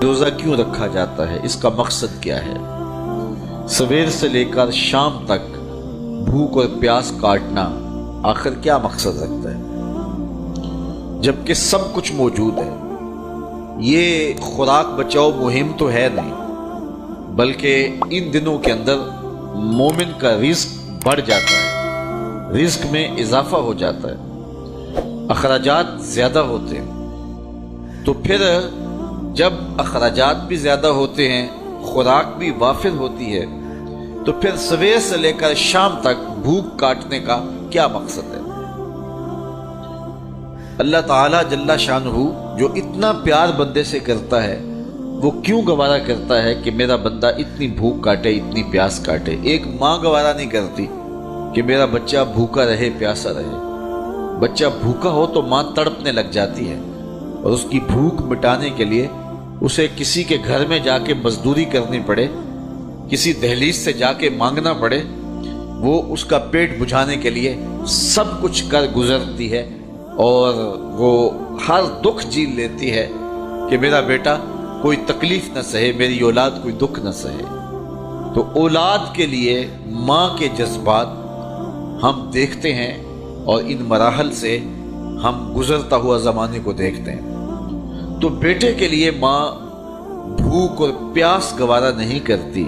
روزہ کیوں رکھا جاتا ہے، اس کا مقصد کیا ہے؟ سویر سے لے کر شام تک بھوک اور پیاس کاٹنا آخر کیا مقصد رکھتا ہے؟ جبکہ سب کچھ موجود ہے۔ یہ خوراک بچاؤ مہم تو ہے نہیں، بلکہ ان دنوں کے اندر مومن کا رزق بڑھ جاتا ہے، رزق میں اضافہ ہو جاتا ہے، اخراجات زیادہ ہوتے ہیں۔ تو پھر جب اخراجات بھی زیادہ ہوتے ہیں، خوراک بھی وافر ہوتی ہے، تو پھر سویر سے لے کر شام تک بھوک کاٹنے کا کیا مقصد ہے؟ اللہ تعالیٰ جل شانہ جو اتنا پیار بندے سے کرتا ہے، وہ کیوں گوارا کرتا ہے کہ میرا بندہ اتنی بھوک کاٹے، اتنی پیاس کاٹے؟ ایک ماں گوارا نہیں کرتی کہ میرا بچہ بھوکا رہے، پیاسا رہے۔ بچہ بھوکا ہو تو ماں تڑپنے لگ جاتی ہے، اور اس کی بھوک مٹانے کے لیے اسے کسی کے گھر میں جا کے مزدوری کرنی پڑے، کسی دہلیز سے جا کے مانگنا پڑے، وہ اس کا پیٹ بجھانے کے لیے سب کچھ کر گزرتی ہے، اور وہ ہر دکھ جھیل لیتی ہے کہ میرا بیٹا کوئی تکلیف نہ سہے، میری اولاد کوئی دکھ نہ سہے۔ تو اولاد کے لیے ماں کے جذبات ہم دیکھتے ہیں، اور ان مراحل سے ہم گزرتا ہوا زمانے کو دیکھتے ہیں۔ تو بیٹے کے لیے ماں بھوک اور پیاس گوارا نہیں کرتی،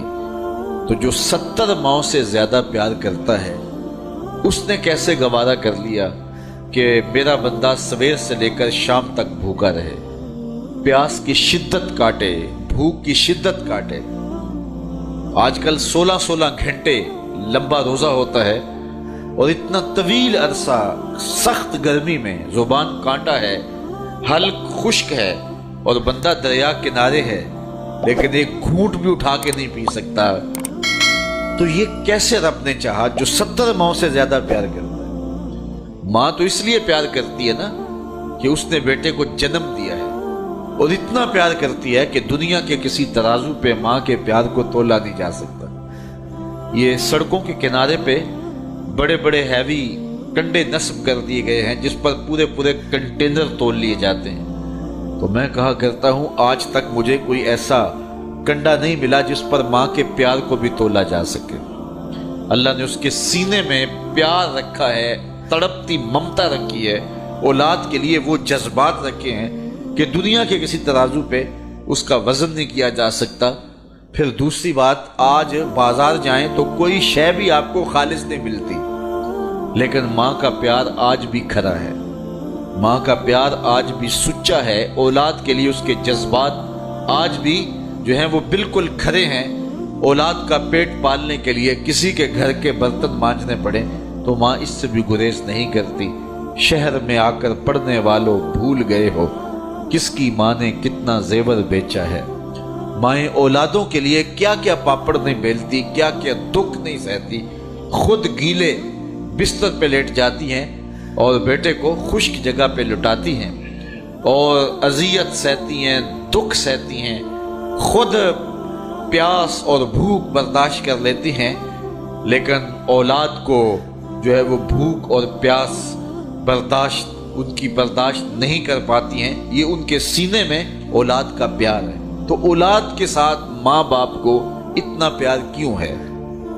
تو جو 70 ماؤں سے زیادہ پیار کرتا ہے، اس نے کیسے گوارا کر لیا کہ میرا بندہ سویر سے لے کر شام تک بھوکا رہے، پیاس کی شدت کاٹے، بھوک کی شدت کاٹے۔ آج کل 16 گھنٹے لمبا روزہ ہوتا ہے، اور اتنا طویل عرصہ سخت گرمی میں زبان کانٹا ہے، حلق خشک ہے، اور بندہ دریا کنارے ہے، لیکن ایک گھونٹ بھی اٹھا کے نہیں پی سکتا۔ تو یہ کیسے رب نے چاہا جو 70 ماؤں سے زیادہ پیار کرتا ہے؟ ماں تو اس لیے پیار کرتی ہے نا کہ اس نے بیٹے کو جنم دیا ہے، اور اتنا پیار کرتی ہے کہ دنیا کے کسی ترازو پہ ماں کے پیار کو تولا نہیں جا سکتا۔ یہ سڑکوں کے کنارے پہ بڑے بڑے ہیوی کنڈے نصب کر دیے گئے ہیں، جس پر پورے کنٹینر تول لیے جاتے ہیں۔ تو میں کہا کرتا ہوں، آج تک مجھے کوئی ایسا کنڈا نہیں ملا جس پر ماں کے پیار کو بھی تولا جا سکے۔ اللہ نے اس کے سینے میں پیار رکھا ہے، تڑپتی ممتا رکھی ہے، اولاد کے لیے وہ جذبات رکھے ہیں کہ دنیا کے کسی ترازو پہ اس کا وزن نہیں کیا جا سکتا۔ پھر دوسری بات، آج بازار جائیں تو کوئی شے بھی آپ کو خالص نہیں ملتی، لیکن ماں کا پیار آج بھی کھرا ہے، ماں کا پیار آج بھی سچا ہے۔ اولاد کے لیے اس کے جذبات آج بھی جو ہیں وہ بالکل کھرے ہیں۔ اولاد کا پیٹ پالنے کے لیے کسی کے گھر کے برتن مانجنے پڑے تو ماں اس سے بھی گریز نہیں کرتی۔ شہر میں آ کر پڑھنے والوں بھول گئے ہو، کس کی ماں نے کتنا زیور بیچا ہے۔ مائیں اولادوں کے لیے کیا کیا پاپڑ نہیں بیلتی، کیا کیا دکھ نہیں سہتی، خود گیلے بستر پہ لیٹ جاتی ہیں اور بیٹے کو خشک جگہ پہ لٹاتی ہیں، اور اذیت سہتی ہیں، دکھ سہتی ہیں، خود پیاس اور بھوک برداشت کر لیتی ہیں، لیکن اولاد کو جو ہے وہ بھوک اور پیاس ان کی برداشت نہیں کر پاتی ہیں۔ یہ ان کے سینے میں اولاد کا پیار ہے۔ تو اولاد کے ساتھ ماں باپ کو اتنا پیار کیوں ہے؟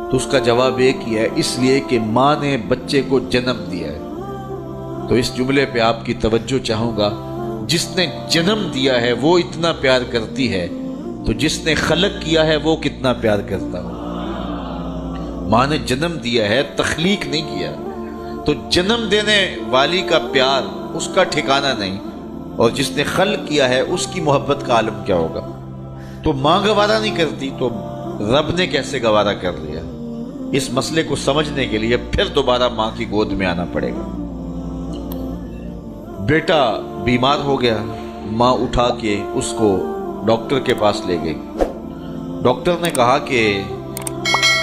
تو اس کا جواب ایک ہی ہے، اس لیے کہ ماں نے بچے کو جنم دیا ہے۔ تو اس جملے پہ آپ کی توجہ چاہوں گا، جس نے جنم دیا ہے وہ اتنا پیار کرتی ہے، تو جس نے خلق کیا ہے وہ کتنا پیار کرتا ہو۔ ماں نے جنم دیا ہے، تخلیق نہیں کیا، تو جنم دینے والی کا پیار اس کا ٹھکانہ نہیں، اور جس نے خلق کیا ہے اس کی محبت کا عالم کیا ہوگا۔ تو ماں گوارا نہیں کرتی تو رب نے کیسے گوارا کر لیا؟ اس مسئلے کو سمجھنے کے لیے پھر دوبارہ ماں کی گود میں آنا پڑے گا۔ بیٹا بیمار ہو گیا، ماں اٹھا کے اس کو ڈاکٹر کے پاس لے گئی۔ ڈاکٹر نے کہا کہ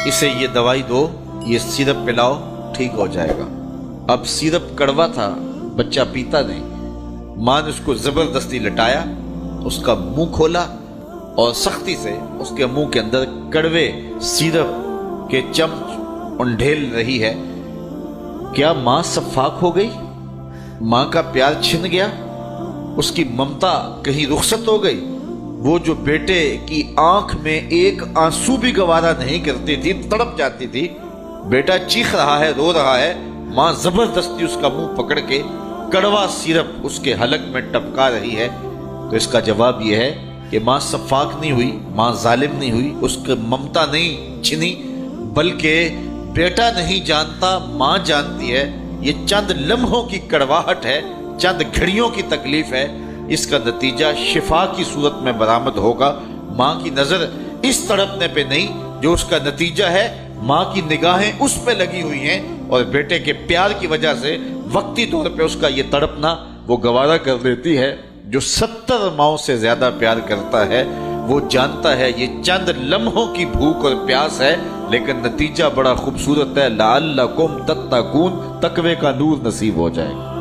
اسے یہ دوائی دو، یہ سیرپ پلاؤ، ٹھیک ہو جائے گا۔ اب سیرپ کڑوا تھا، بچہ پیتا نہیں۔ ماں نے اس کو زبردستی لٹایا، اس کا منہ کھولا اور سختی سے اس کے منہ کے اندر کڑوے سیرپ کے چمچ انڈھیل رہی ہے۔ کیا ماں صفاق ہو گئی؟ ماں کا پیار چھن گیا؟ اس کی ممتا کہیں رخصت ہو گئی؟ وہ جو بیٹے کی آنکھ میں ایک آنسو بھی گوارا نہیں کرتی تھی، تڑپ جاتی تھی، بیٹا چیخ رہا ہے، رو رہا ہے، ماں زبردستی اس کا منہ پکڑ کے کڑوا سیرپ اس کے حلق میں ٹپکا رہی ہے، تو اس کا جواب یہ ہے کہ ماں سفاک نہیں ہوئی، ماں ظالم نہیں ہوئی، اس کی ممتا نہیں چھنی، بلکہ بیٹا نہیں جانتا، ماں جانتی ہے۔ یہ چند لمحوں کی کڑواہٹ ہے، چند گھڑیوں کی تکلیف ہے، اس کا نتیجہ شفا کی صورت میں برآمد ہوگا۔ ماں کی نظر اس تڑپنے پہ نہیں جو اس کا نتیجہ ہے، ماں کی نگاہیں اس پہ لگی ہوئی ہیں، اور بیٹے کے پیار کی وجہ سے وقتی طور پہ اس کا یہ تڑپنا وہ گوارا کر لیتی ہے۔ جو 70 ماؤں سے زیادہ پیار کرتا ہے وہ جانتا ہے یہ چند لمحوں کی بھوک اور پیاس ہے، لیکن نتیجہ بڑا خوبصورت ہے، لعلکم تتقون، تقوی کا نور نصیب ہو جائے گا۔